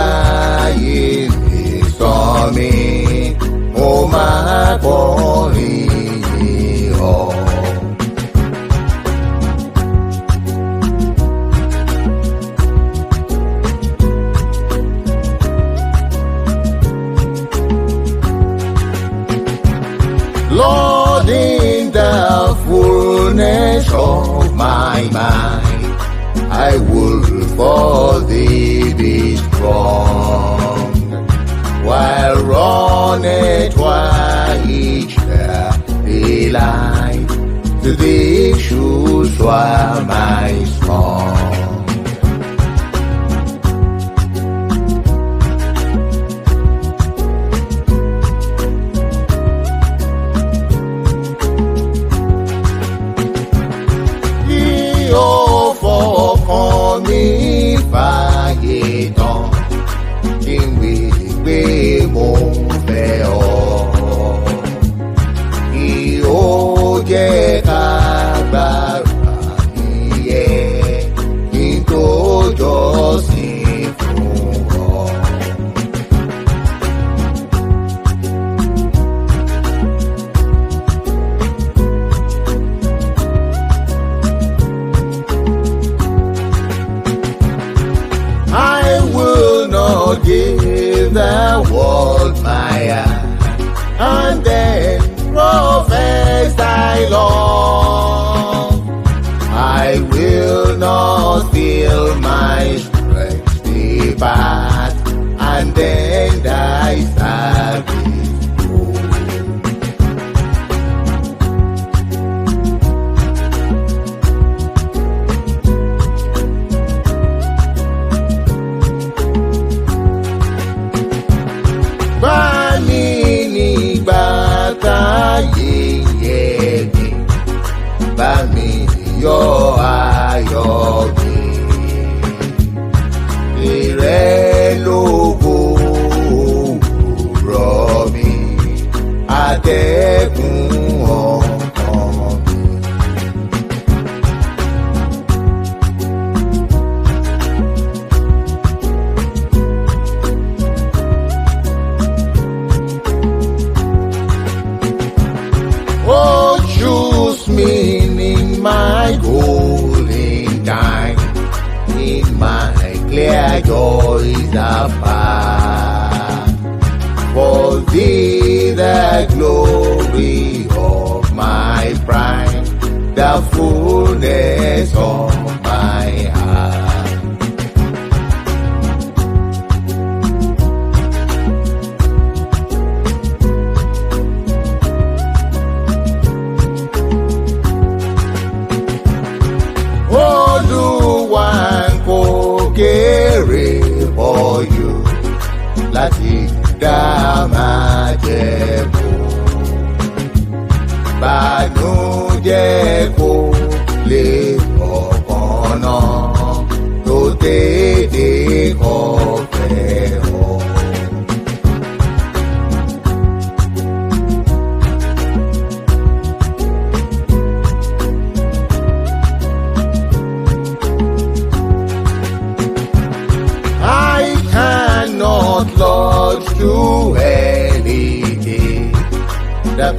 ayé lè sàn mí, mo máa kọrin yìn ọ́. Lord, in the fullness of my mind, I will for thee be strong. While runneth while each daylight, to thee should soar my song. Ọkàn mi fàyè tán, kí n wí pé mo fẹ́ ọ. Kí ó jẹ́ kágbára mi yẹ, kí n tó jọ́sìn fún ọ. Give the world my eye, and then profess thy love. I will not feel my strength depart, and then thy service go. Aiye mi, bá mi yọ̀ ayọ̀ mi. Tirẹ lógo owurọ mi, atẹ́gùn ọkàn mi. Oh, choose me in my golden time, in my clear joys apart. For thee the glory of my prime, the fullness of my heart. Oluwa kò kere for you, Lati dá majẹmu. Banujẹ kò lè ọkàn náà, tó tètè kọfẹ́ ọ. Not Lord to anything, the